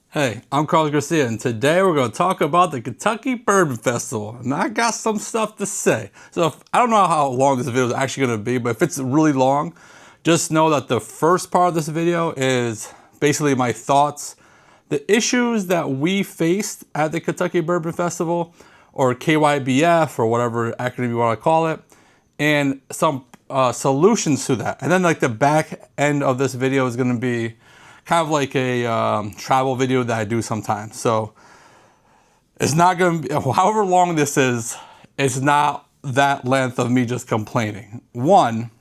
Hey, I'm Carlos Garcia, and today we're going to talk about the Kentucky Bourbon Festival. And I got some stuff to say. So I don't know how long this video is actually going to be, but if it's really long, just know that the first part of this video is basically my thoughts, the issues that we faced at the Kentucky Bourbon Festival, or KYBF, or whatever acronym you want to call it, and some solutions to that. And then like the back end of this video is going to be kind of like a travel video that I do sometimes. So it's not going to be, however long this is, it's not that length of me just complaining. One,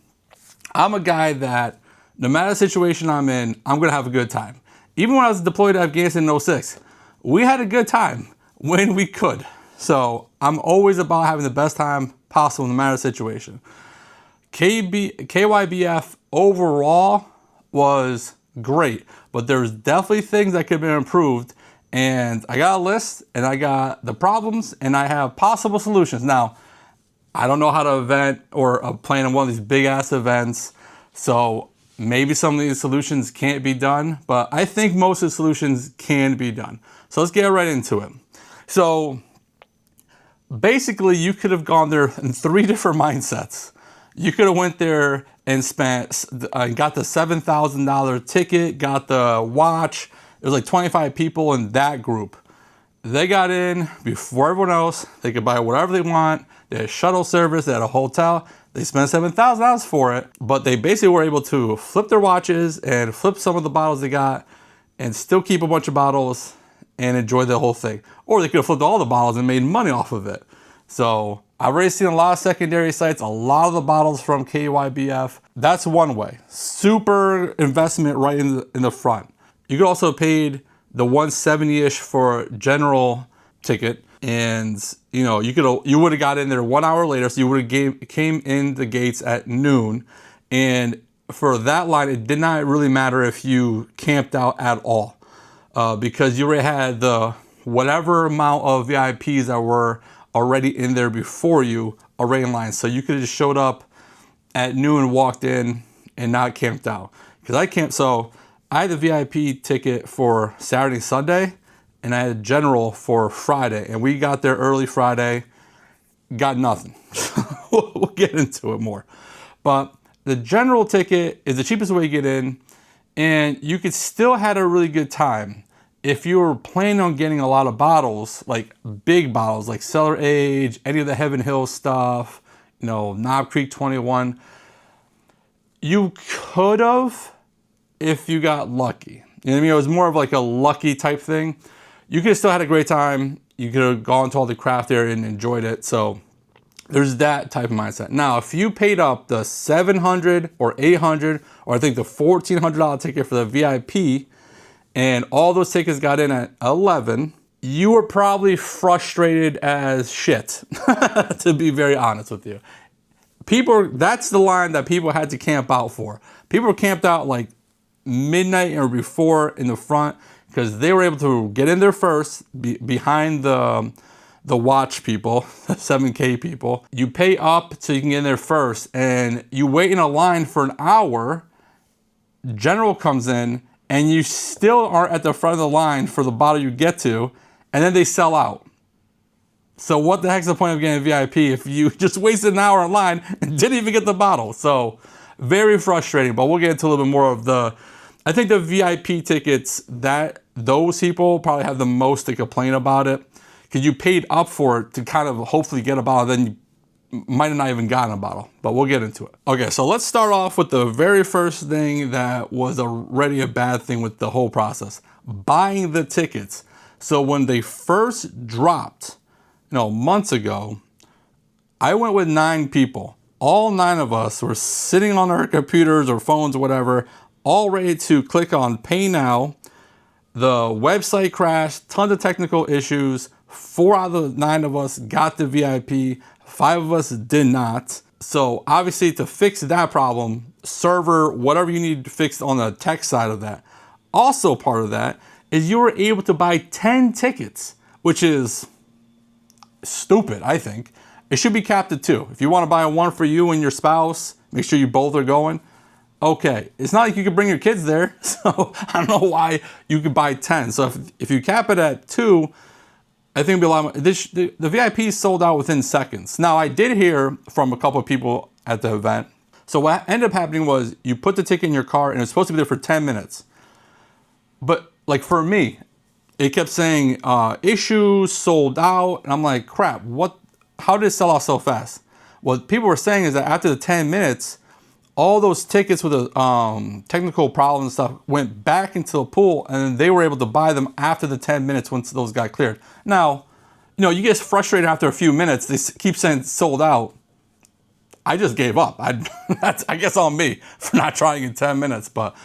I'm a guy that no matter the situation I'm in, I'm going to have a good time. Even when I was deployed to Afghanistan in 06, we had a good time when we could. So I'm always about having the best time possible no matter the situation. KYBF overall was great, but there's definitely things that could have been improved, and I got a list and I got the problems and I have possible solutions. Now, I don't know how to event or plan on one of these big ass events, so maybe some of these solutions can't be done, but I think most of the solutions can be done. So let's get right into it. So basically you could have gone there in 3 different mindsets. You could have went there and spent, got the $7,000 ticket, got the watch. There was like 25 people in that group. They got in before everyone else. They could buy whatever they want. They had shuttle service. They had a hotel. They spent $7,000 for it, but they basically were able to flip their watches and flip some of the bottles they got and still keep a bunch of bottles and enjoy the whole thing. Or they could have flipped all the bottles and made money off of it. So I've already seen a lot of secondary sites, a lot of the bottles from KYBF. That's one way. Super investment right in the front. You could also have paid the $170-ish for general ticket, and you know you would have got in there 1 hour later, so you would have came in the gates at noon. And for that line, it did not really matter if you camped out at all, because you already had the whatever amount of VIPs that were already in there before you, already in line. So you could have just showed up at noon and walked in and not camped out. Because I camped, so I had the VIP ticket for Saturday, Sunday, and I had general for Friday. And we got there early Friday, got nothing. We'll get into it more. But the general ticket is the cheapest way to get in, and you could still have a really good time. If you were planning on getting a lot of bottles, like big bottles, like Cellar Age, any of the Heaven Hill stuff, you know, Knob Creek 21, you could have if you got lucky. You know what I mean? It was more of like a lucky type thing. You could have still had a great time. You could have gone to all the craft area and enjoyed it. So there's that type of mindset. Now, if you paid up the $700 or $800, or I think the $1,400 ticket for the VIP, and all those tickets got in at 11, you were probably frustrated as shit, to be very honest with you. That's the line that people had to camp out for. People were camped out like midnight or before in the front because they were able to get in there first, behind the watch people, 7K people. You pay up so you can get in there first, and you wait in a line for an hour. General comes in, and you still aren't at the front of the line for the bottle you get to, and then they sell out. So what the heck's the point of getting a VIP if you just wasted an hour in line and didn't even get the bottle? So very frustrating, but we'll get into a little bit more of I think the VIP tickets, that those people probably have the most to complain about it, because you paid up for it to kind of hopefully get a bottle, then you might have not even gotten a bottle, but we'll get into it. Okay, so let's start off with the very first thing that was already a bad thing with the whole process: buying the tickets. So when they first dropped, months ago, I went with 9 people. All 9 of us were sitting on our computers or phones or whatever, all ready to click on pay now. The website crashed, tons of technical issues. 4 out of the 9 of us got the VIP. 5 of us did not. So obviously, to fix that problem, server, whatever you need fixed on the tech side of that. Also part of that is you were able to buy 10 tickets, which is stupid, I think. It should be capped at 2. If you want to buy one for you and your spouse, make sure you both are going. Okay, it's not like you could bring your kids there, so I don't know why you could buy 10. So if you cap it at 2, I think it'd be a lot more. The VIP sold out within seconds. Now, I did hear from a couple of people at the event. So what ended up happening was you put the ticket in your car and it's supposed to be there for 10 minutes. But like for me, it kept saying issues, sold out. And I'm like, crap, what? How did it sell out so fast? What people were saying is that after the 10 minutes, all those tickets with the technical problems and stuff went back into the pool, and they were able to buy them after the 10 minutes once those got cleared. Now, you get frustrated after a few minutes. They keep saying sold out. I just gave up. That's, I guess, on me for not trying in 10 minutes. But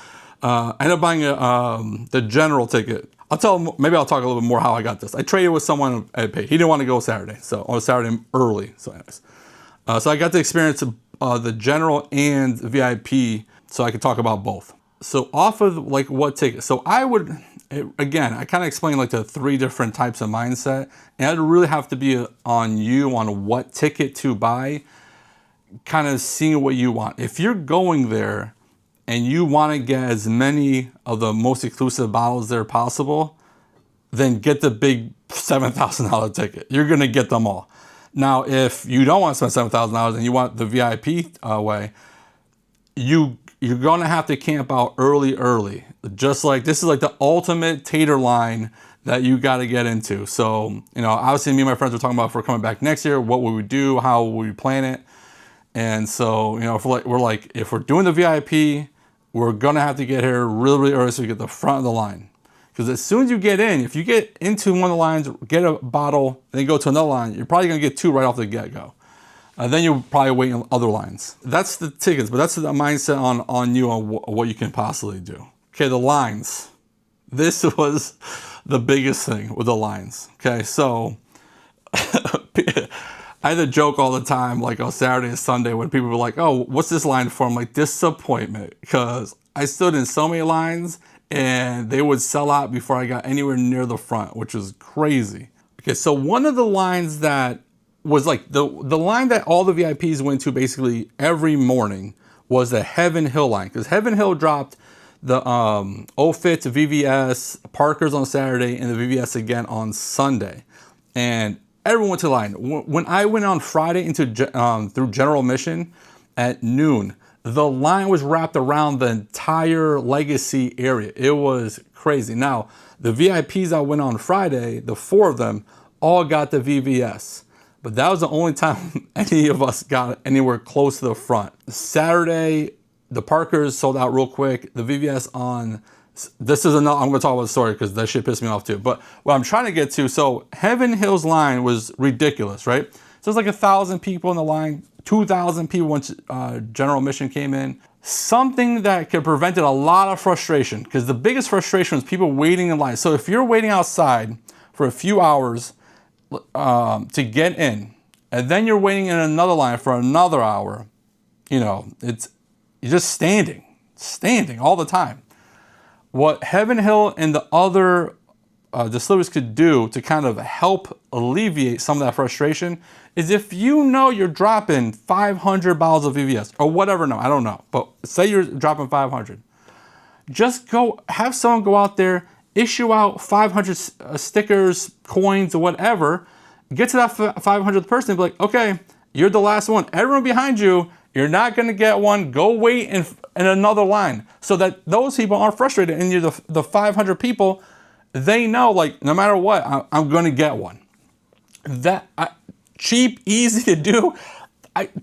I ended up buying the general ticket. Maybe I'll talk a little bit more how I got this. I traded with someone at Pay. He didn't want to go Saturday, or Saturday early. So anyways, so I got to experience the general and VIP, so I could talk about both. So off of like what ticket, so I kind of explained like the 3 different types of mindset, and I'd really have to be on you on what ticket to buy, kind of seeing what you want. If you're going there and you want to get as many of the most exclusive bottles there possible, then get the big $7,000 ticket. You're gonna get them all. Now, if you don't want to spend $7,000 and you want the VIP way, you're gonna have to camp out early. Just like this is like the ultimate tater line that you got to get into. So, obviously me and my friends were talking about if we're coming back next year, what would we do, how would we plan it, and so if we're doing the VIP, we're gonna have to get here really early so we get the front of the line. Because as soon as you get in, if you get into one of the lines, get a bottle, then go to another line, you're probably going to get 2 right off the get-go. Then you'll probably wait in other lines. That's the tickets, but that's the mindset on you on what you can possibly do. Okay, the lines. This was the biggest thing with the lines. Okay, so I had a joke all the time, like on Saturday and Sunday, when people were like, oh, what's this line for? I'm like, disappointment. Because I stood in so many lines, and they would sell out before I got anywhere near the front, which was crazy. Okay, so one of the lines that was like the line that all the VIPs went to basically every morning was the Heaven Hill line, because Heaven Hill dropped the OFIT VVS Parkers on Saturday and the VVS again on Sunday, and everyone went to the line. When I went on Friday into through General Mission at noon, the line was wrapped around the entire Legacy area. It was crazy. Now, the VIPs that went on Friday, the 4 of them, all got the VVS. But that was the only time any of us got anywhere close to the front. Saturday, the Parkers sold out real quick. The VVS on... This is another... I'm going to talk about the story because that shit pissed me off too. But what I'm trying to get to... So, Heaven Hill's line was ridiculous, right? So, there's like 1,000 people in the line. 2,000 people once General Mission came in. Something that could prevented a lot of frustration, because the biggest frustration was people waiting in line. So if you're waiting outside for a few hours to get in, and then you're waiting in another line for another hour, you're just standing all the time. What Heaven Hill and the other distilleries could do to kind of help alleviate some of that frustration is if you're dropping 500 bottles of VVS or whatever, I don't know, but say you're dropping 500, just have someone go out there, issue out 500 stickers, coins, or whatever, get to that 500th person and be like, okay, you're the last one. Everyone behind you, you're not going to get one. Go wait in another line, so that those people aren't frustrated, and you're the 500 people, they know, like, no matter what, I'm going to get one. Cheap, easy to do.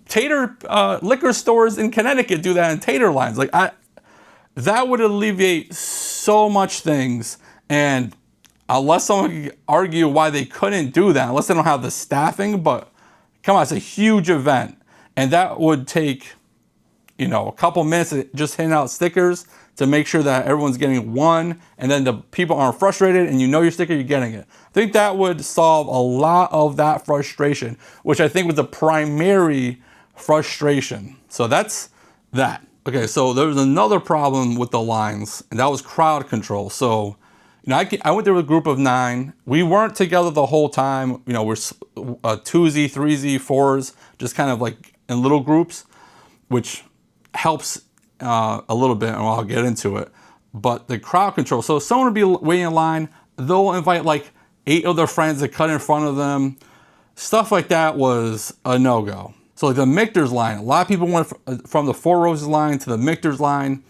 Tater liquor stores in Connecticut do that in tater lines. Like, that would alleviate so much things. And unless someone can argue why they couldn't do that, unless they don't have the staffing, but come on, it's a huge event. And that would take, a couple minutes of just handing out stickers to make sure that everyone's getting one, and then the people aren't frustrated and your sticker, you're getting it. I think that would solve a lot of that frustration, which I think was the primary frustration. So that's that. Okay, so there was another problem with the lines, and that was crowd control. So, I went there with a group of 9. We weren't together the whole time. We're 2Z, 3Z, 4s, just kind of like in little groups, which helps a little bit, and I'll get into it. But the crowd control. So someone would be waiting in line. They'll invite like 8 of their friends to cut in front of them. Stuff like that was a no-go. So like the Michter's line, a lot of people went from the Four Roses line to the Michter's line.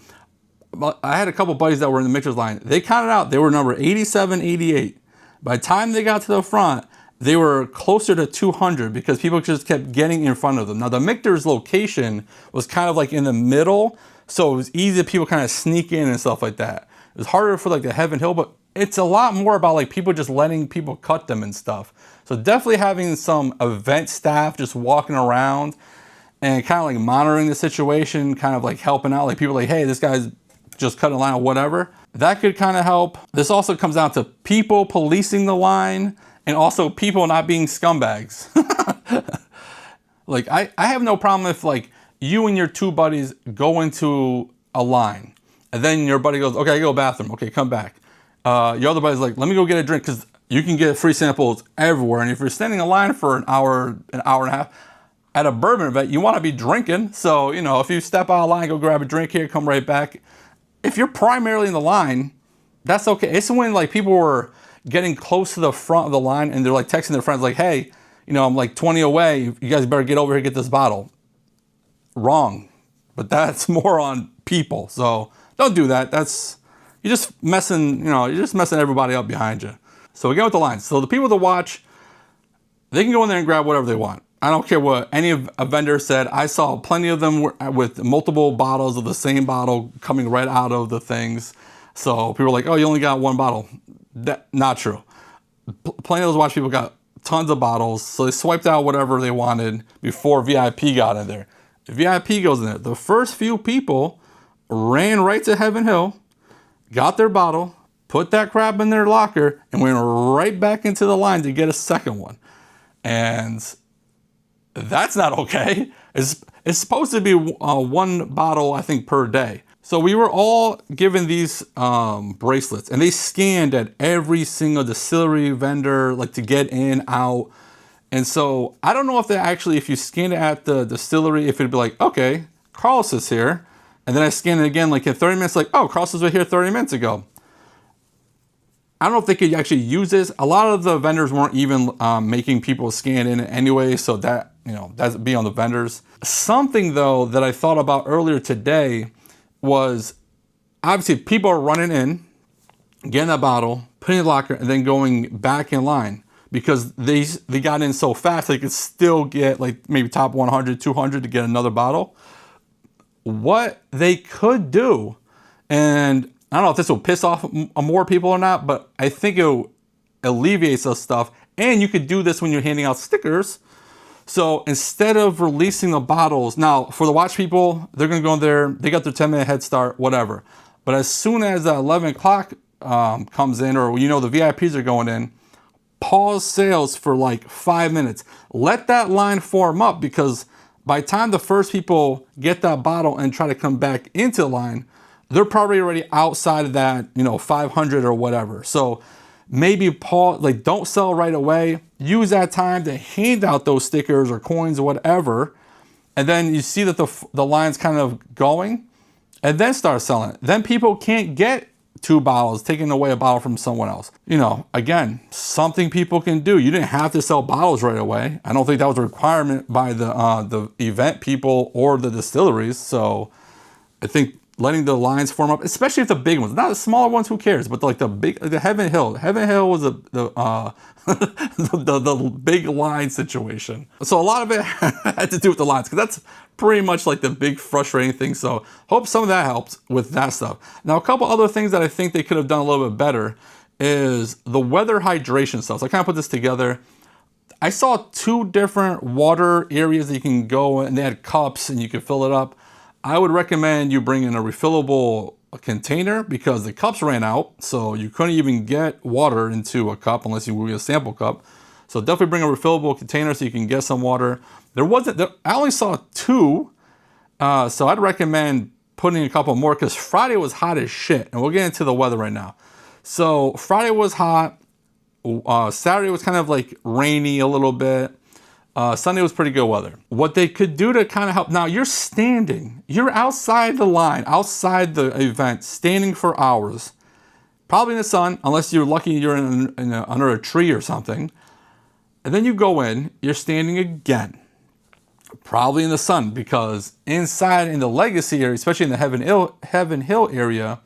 I had a couple buddies that were in the Michter's line. They counted out, they were number 87, 88. By the time they got to the front, they were closer to 200 because people just kept getting in front of them. Now the Michter's location was kind of like in the middle, so it was easy for people kind of sneak in and stuff like that. It was harder for like the Heaven Hill, but it's a lot more about like people just letting people cut them and stuff. So definitely having some event staff just walking around and kind of like monitoring the situation, kind of like helping out. Like people like, hey, this guy's just cutting a line or whatever. That could kind of help. This also comes down to people policing the line and also people not being scumbags. Like I have no problem if like you and your 2 buddies go into a line and then your buddy goes, okay, I go to the bathroom. Okay, come back. Your other buddy's like, let me go get a drink, because you can get free samples everywhere. And if you're standing in line for an hour and a half at a bourbon event, you want to be drinking. So, you know, if you step out of line, go grab a drink here, come right back. If you're primarily in the line, that's okay. It's when like people were getting close to the front of the line and they're like texting their friends like, hey, you know, I'm like 20 away. You guys better get over here and get this bottle. Wrong. But that's more on people. So don't do that. You're just messing, you're just messing everybody up behind you. So again with the lines. So the people that watch, they can go in there and grab whatever they want. I don't care what any of a vendor said. I saw plenty of them with multiple bottles of the same bottle coming right out of the things. So people are like, oh, you only got 1 bottle. Not true. Plenty of those watch people got tons of bottles. So they swiped out whatever they wanted before VIP got in there. If VIP goes in there, the first few people ran right to Heaven Hill, got their bottle, put that crap in their locker, and went right back into the line to get a second one. And that's not okay. It's supposed to be 1 bottle, I think, per day. So we were all given these bracelets, and they scanned at every single distillery vendor, like to get in, out. And so I don't know if they actually, if you scan it at the distillery, if it'd be like, okay, Carlos is here. And then I scan it again, like in 30 minutes, like, oh, Carlos was here 30 minutes ago. I don't know if they could actually use this. A lot of the vendors weren't even making people scan in anyway, so that, that'd be on the vendors. Something though that I thought about earlier today was obviously people are running in, getting that bottle, putting it in the locker, and then going back in line because they got in so fast they could still get like maybe top 100, 200 to get another bottle. What they could do, and I don't know if this will piss off more people or not, but I think it alleviates some stuff. And you could do this when you're handing out stickers. So instead of releasing the bottles, now for the watch people, they're going to go in there, they got their 10-minute head start, whatever. But as soon as 11 o'clock comes in, or the VIPs are going in, pause sales for like 5 minutes. Let that line form up, because by the time the first people get that bottle and try to come back into the line, they're probably already outside of that, 500 or whatever. So maybe pause, like don't sell right away. Use that time to hand out those stickers or coins or whatever. And then you see that the line's kind of going, and then start selling it. Then people can't get 2 bottles, taking away a bottle from someone else. Again, something people can do. You didn't have to sell bottles right away. I don't think that was a requirement by the event people or the distilleries. So I think letting the lines form up, especially if the big ones, not the smaller ones, who cares? But like the Heaven Hill. Heaven Hill was the big line situation. So a lot of it had to do with the lines, because that's pretty much like the big frustrating thing. So hope some of that helped with that stuff. Now, a couple other things that I think they could have done a little bit better is the weather hydration stuff. So I kind of put this together. I saw 2 different water areas that you can go, and they had cups and you could fill it up. I would recommend you bring in a refillable container, because the cups ran out, so you couldn't even get water into a cup unless you get a sample cup. So definitely bring a refillable container so you can get some water. I only saw 2, so I'd recommend putting a couple more, because Friday was hot as shit, and we'll get into the weather right now. So Friday was hot. Saturday was kind of like rainy a little bit. Sunday was pretty good weather. What they could do to kind of help, now you're standing, you're outside the line, outside the event, standing for hours, probably in the sun, unless you're lucky you're under a tree or something. And then you go in, you're standing again, probably in the sun, because inside in the Legacy area, especially in the Heaven Hill area,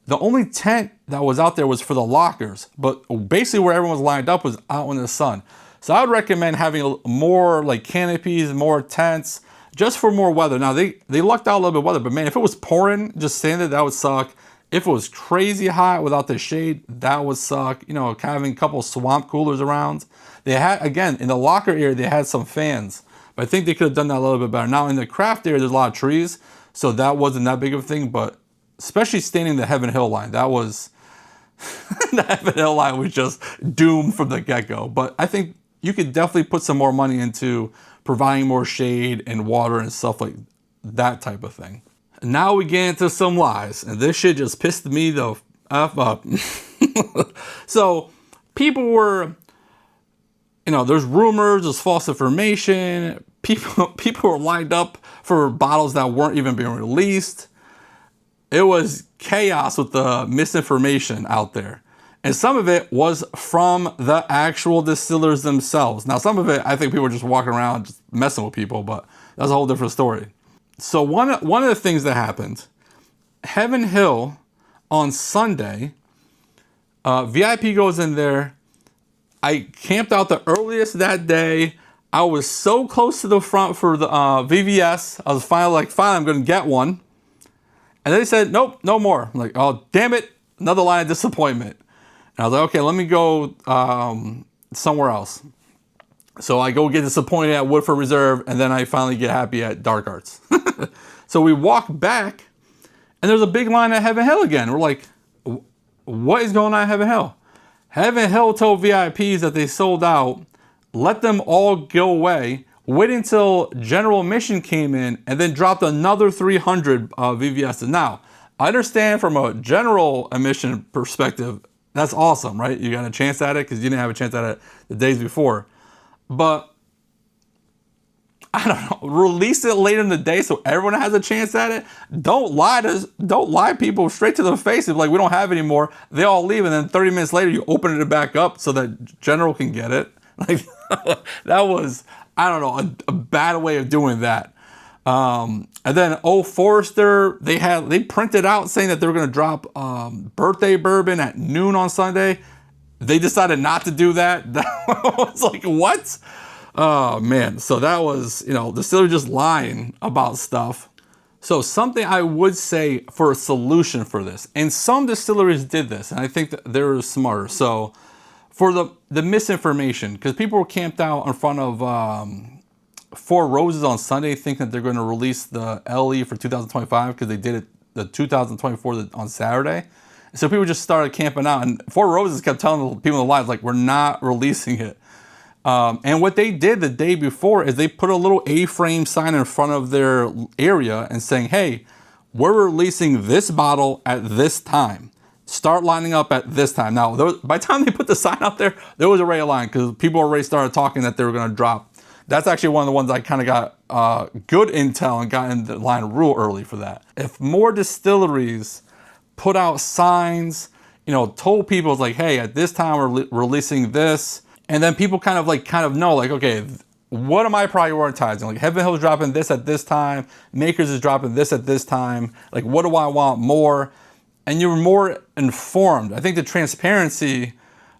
the only tent that was out there was for the lockers, but basically where everyone was lined up was out in the sun. So I would recommend having more like canopies, more tents, just for more weather. Now they lucked out a little bit of weather, but man, if it was pouring, just standing there, that would suck. If it was crazy hot without the shade, that would suck. You know, having a couple swamp coolers around. They had, again, in the locker area, they had some fans, but I think they could have done that a little bit better. Now in the craft area, there's a lot of trees, so that wasn't that big of a thing, but especially standing the Heaven Hill line, that was, the Heaven Hill line was just doomed from the get-go. But I think you could definitely put some more money into providing more shade and water and stuff like that type of thing. Now we get into some lies, and this shit just pissed me the F up. So people were, you know, there's rumors, there's false information. People were lined up for bottles that weren't even being released. It was chaos with the misinformation out there. And some of it was from the actual distillers themselves. Now, some of it, I think people were just walking around just messing with people, but that's a whole different story. So one of the things that happened, Heaven Hill on Sunday, VIP goes in there. I camped out the earliest that day. I was so close to the front for the VVS. I was finally I'm going to get one. And they said, nope, no more. I'm like, oh, damn it. Another line of disappointment. And I was like, okay, let me go somewhere else. So I go get disappointed at Woodford Reserve, and then I finally get happy at Dark Arts. So we walk back, and there's a big line at Heaven Hill again. We're like, what is going on at Heaven Hill? Heaven Hill told VIPs that they sold out, let them all go away, wait until general admission came in, and then dropped another 300 VVSs. Now, I understand from a general admission perspective, that's awesome, right? You got a chance at it because you didn't have a chance at it the days before. But I don't know, release it later in the day so everyone has a chance at it. Don't lie people straight to the face. If like we don't have it anymore, they all leave, and then 30 minutes later you open it back up so that general can get it. Like that was, I don't know, a bad way of doing that. And then Old Forester, they printed out saying that they were going to drop birthday bourbon at noon on Sunday. They decided not to do that. That was like, what? Oh man. So that was, you know, the distiller just lying about stuff. So something I would say for a solution for this, and some distilleries did this, and I think that they're smarter. So for the misinformation, because people were camped out in front of Four Roses on Sunday thinking that they're going to release the LE for 2025 because they did it the 2024 on Saturday. So people just started camping out, and Four Roses kept telling the people in the lives, like, we're not releasing it. And what they did the day before is they put a little A-frame sign in front of their area and saying, hey, we're releasing this bottle at this time. Start lining up at this time. Now, by the time they put the sign out there was a line because people already started talking that they were going to drop. That's actually one of the ones I kind of got good intel and got in the line real early for that. If more distilleries put out signs, you know, told people it's like, hey, at this time we're releasing this, and then people kind of know, like, okay, what am I prioritizing? Like, Heaven Hill's dropping this at this time, Makers is dropping this at this time. Like, what do I want more? And you're more informed. I think the transparency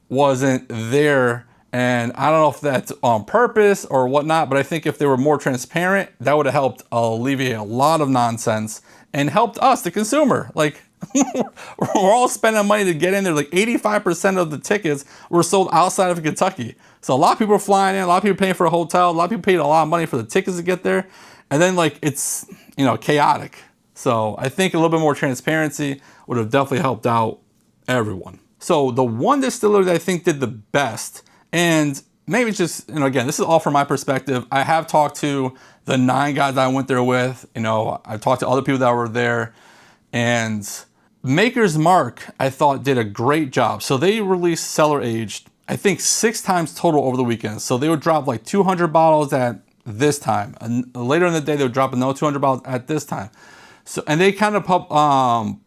wasn't there. And I don't know if that's on purpose or whatnot, but I think if they were more transparent, that would have helped alleviate a lot of nonsense and helped us, the consumer. Like, we're all spending money to get in there. Like 85% of the tickets were sold outside of Kentucky. So a lot of people are flying in, a lot of people paying for a hotel, a lot of people paid a lot of money for the tickets to get there. And then like it's, you know, chaotic. So I think a little bit more transparency would have definitely helped out everyone. So the one distiller that I think did the best, and maybe it's just, you know, again, this is all from my perspective. I have talked to the 9 guys that I went there with. You know, I've talked to other people that were there. And Maker's Mark, I thought, did a great job. So they released cellar aged. I think 6 times total over the weekend. So they would drop like 200 bottles at this time. And later in the day, they would drop another 200 bottles at this time. So, and they kind of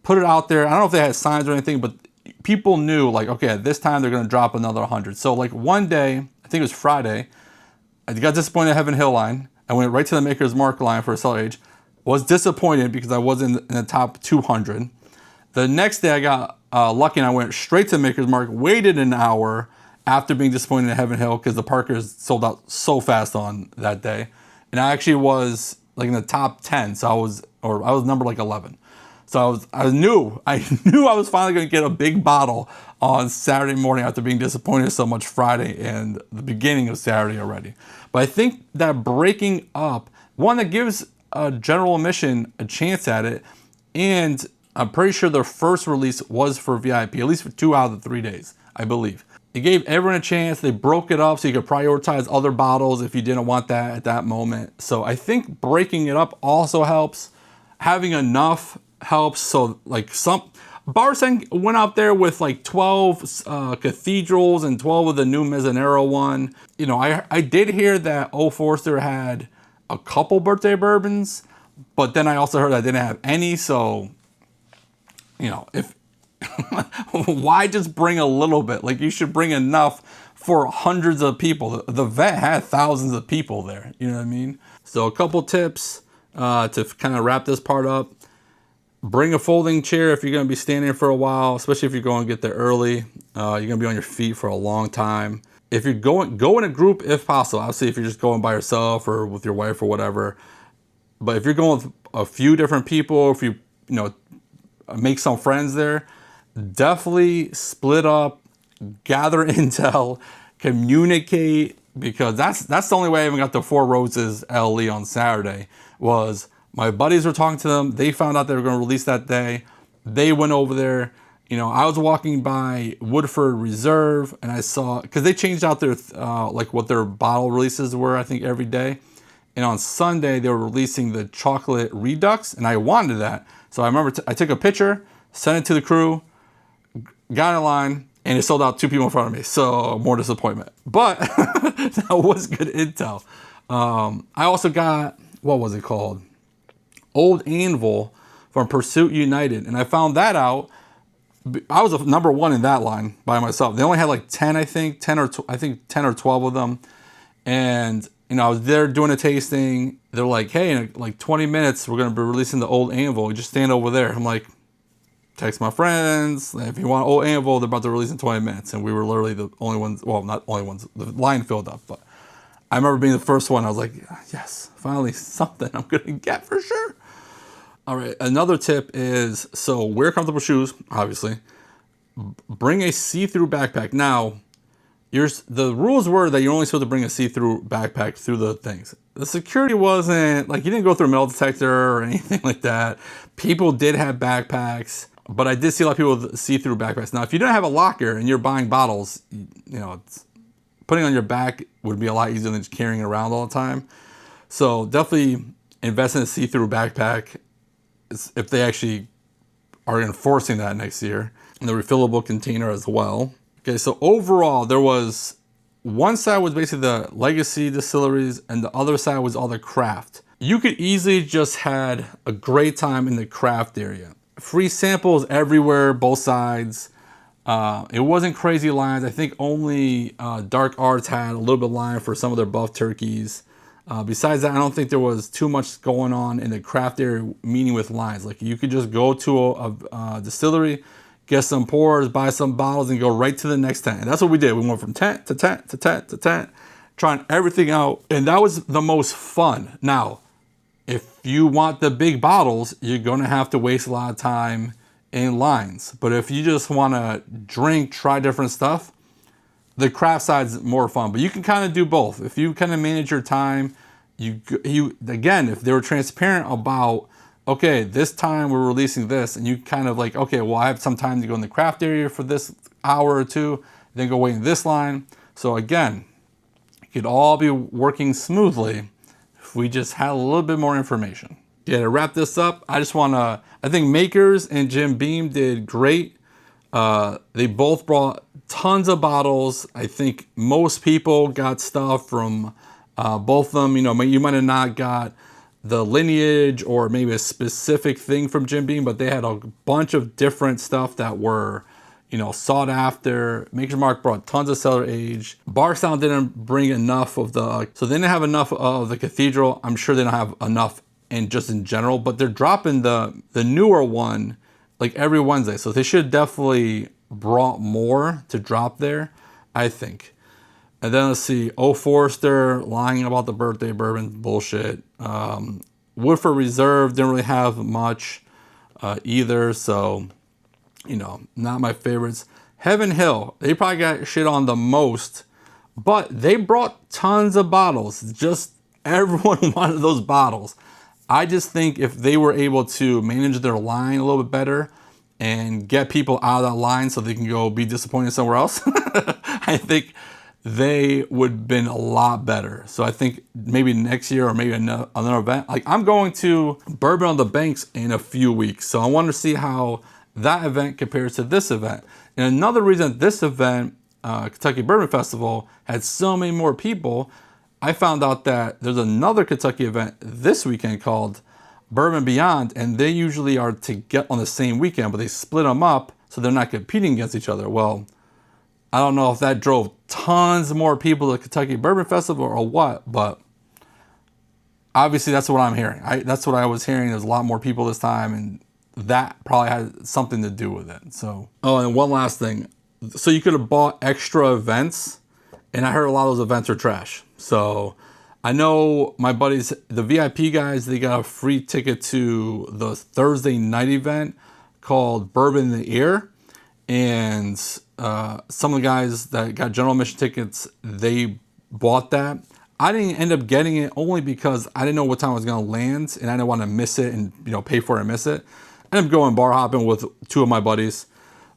put it out there. I don't know if they had signs or anything, but people knew like, okay, at this time they're going to drop another 100. So like one day, I think it was Friday, I got disappointed at Heaven Hill line. I went right to the Maker's Mark line for a Cellar Age. Was disappointed because I wasn't in the top 200. The next day I got lucky and I went straight to Maker's Mark, waited an hour after being disappointed in Heaven Hill because the Parkers sold out so fast on that day. And I actually was like in the top 10. So I was number like 11. So I knew I was finally going to get a big bottle on Saturday morning after being disappointed so much Friday and the beginning of Saturday already. But I think that breaking up, one, that gives a general admission a chance at it, and I'm pretty sure their first release was for VIP, at least for 2 out of the 3 days, I believe. It gave everyone a chance. They broke it up so you could prioritize other bottles if you didn't want that at that moment. So I think breaking it up also helps. Having enough helps. So like some Barsen went out there with like 12 cathedrals and 12 of the new Mezzanero one. You know, I did hear that Old Forester had a couple birthday bourbons, but then I also heard I didn't have any. So, you know, if why just bring a little bit? Like, you should bring enough for hundreds of people. The vet had thousands of people there. You know what I mean? So a couple tips to kind of wrap this part up. Bring a folding chair if you're going to be standing for a while, especially if you're going to get there early. You're going to be on your feet for a long time. If you're go in a group if possible. Obviously, if you're just going by yourself or with your wife or whatever. But if you're going with a few different people, if you make some friends there, definitely split up, gather intel, communicate, because that's the only way I even got to Four Roses LE on Saturday. Was my buddies were talking to them. They found out they were going to release that day. They went over there. You know, I was walking by Woodford Reserve and I saw, because they changed out their like what their bottle releases were, I think, every day. And on Sunday they were releasing the chocolate Redux, and I wanted that. So I remember I took a picture, sent it to the crew, got in line, and it sold out 2 people in front of me. So more disappointment. But that was good intel. I also got, what was it called? Old Anvil from Pursuit United. And I found that out. I was number 1 in that line by myself. They only had like 10, I think, 10 or 12 of them. And, you know, I was there doing a tasting. They're like, hey, in like 20 minutes, we're going to be releasing the Old Anvil. You just stand over there. I'm like, text my friends. If you want Old Anvil, they're about to release in 20 minutes. And we were literally the only ones, well, not only ones, the line filled up. But I remember being the first one. I was like, yes, finally something I'm going to get for sure. All right, another tip is, so wear comfortable shoes, obviously. Bring a see-through backpack. Now, the rules were that you're only supposed to bring a see-through backpack through the things. The security wasn't, like, you didn't go through a metal detector or anything like that. People did have backpacks, but I did see a lot of people with see-through backpacks. Now, if you don't have a locker and you're buying bottles, you know, putting on your back would be a lot easier than just carrying it around all the time. So definitely invest in a see-through backpack if they actually are enforcing that next year. And the refillable container as well. Okay, so overall, there was one side was basically the legacy distilleries and the other side was all the craft. You could easily just had a great time in the craft area. Free samples everywhere, both sides. It wasn't crazy lines. I think only Dark Arts had a little bit of line for some of their buff turkeys. Besides that, I don't think there was too much going on in the craft area, meaning with lines. Like, you could just go to a distillery, get some pours, buy some bottles, and go right to the next tent. And that's what we did. We went from tent to tent to tent to tent, trying everything out. And that was the most fun. Now, if you want the big bottles, you're going to have to waste a lot of time in lines. But if you just want to drink, try different stuff, the craft side's more fun. But you can kind of do both. If you kind of manage your time, you again, if they were transparent about, okay, this time we're releasing this, and you kind of like, okay, well, I have some time to go in the craft area for this hour or two, then go wait in this line. So again, it could all be working smoothly if we just had a little bit more information. Yeah, to wrap this up, I think Makers and Jim Beam did great. They both brought tons of bottles. I think most people got stuff from both of them. You know, you might have not got the lineage or maybe a specific thing from Jim Beam, but they had a bunch of different stuff that were, you know, sought after. Maker's Mark brought tons of cellar age. Bardstown didn't bring enough of the, so they didn't have enough of the Cathedral. I'm sure they don't have enough just in general, but they're dropping the newer one like every Wednesday. So they should definitely brought more to drop there, I think. And then let's see, Old Forester lying about the birthday bourbon, bullshit. Woodford Reserve didn't really have much either, so, you know, not my favorites. Heaven Hill, they probably got shit on the most, but they brought tons of bottles. Just everyone wanted those bottles. I just think if they were able to manage their line a little bit better and get people out of that line so they can go be disappointed somewhere else, I think they would have been a lot better. So I think maybe next year or maybe another event. Like, I'm going to Bourbon on the Banks in a few weeks, so I want to see how that event compares to this event. And another reason this event, Kentucky Bourbon Festival, had so many more people, I found out that there's another Kentucky event this weekend called Bourbon Beyond, and they usually are to get on the same weekend, but they split them up so they're not competing against each other. Well, I don't know if that drove tons more people to the Kentucky Bourbon Festival or what, but obviously that's what I'm hearing. That's what I was hearing. There's a lot more people this time, and that probably had something to do with it. So, oh, and one last thing. So you could have bought extra events, and I heard a lot of those events are trash. So I know my buddies, the VIP guys, they got a free ticket to the Thursday night event called Bourbon in the Ear. And some of the guys that got general admission tickets, they bought that. I didn't end up getting it only because I didn't know what time I was going to land, and I didn't want to miss it and, you know, pay for it and miss it. I ended up going bar hopping with two of my buddies.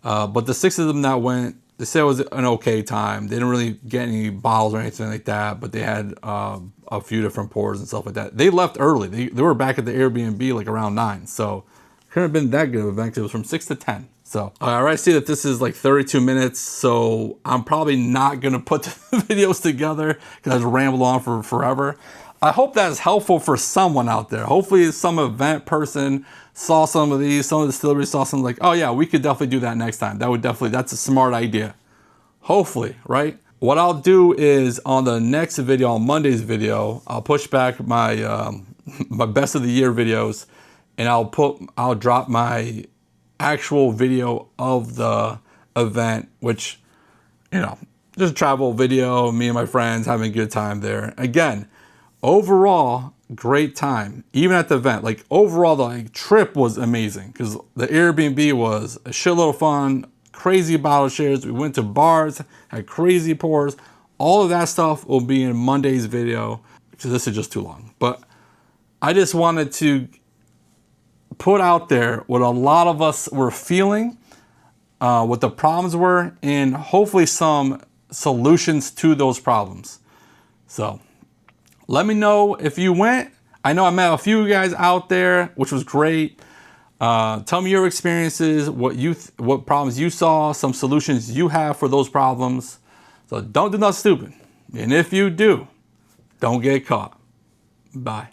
But the six of them that went, they said it was an okay time. They didn't really get any bottles or anything like that, but they had a few different pours and stuff like that. They left early. They were back at the Airbnb like around 9. So couldn't have been that good of an event because it was from 6 to 10. So I already see that this is like 32 minutes, so I'm probably not going to put the videos together because I just rambled on for forever. I hope that is helpful for someone out there. Hopefully some event person saw some of these, some of the distilleries saw something like, oh yeah, we could definitely do that next time. That's a smart idea. Hopefully, right? What I'll do is on the next video, on Monday's video, I'll push back my my best of the year videos, and I'll drop my actual video of the event, which, you know, just a travel video, me and my friends having a good time there. Again, overall, great time, even at the event. Like, overall, the trip was amazing because the Airbnb was a shitload of fun, crazy bottle shares. We went to bars, had crazy pours. All of that stuff will be in Monday's video because this is just too long. But I just wanted to put out there what a lot of us were feeling, what the problems were, and hopefully some solutions to those problems. So let me know if you went. I know I met a few guys out there, which was great. Tell me your experiences, what problems you saw, some solutions you have for those problems. So don't do nothing stupid. And if you do, don't get caught. Bye.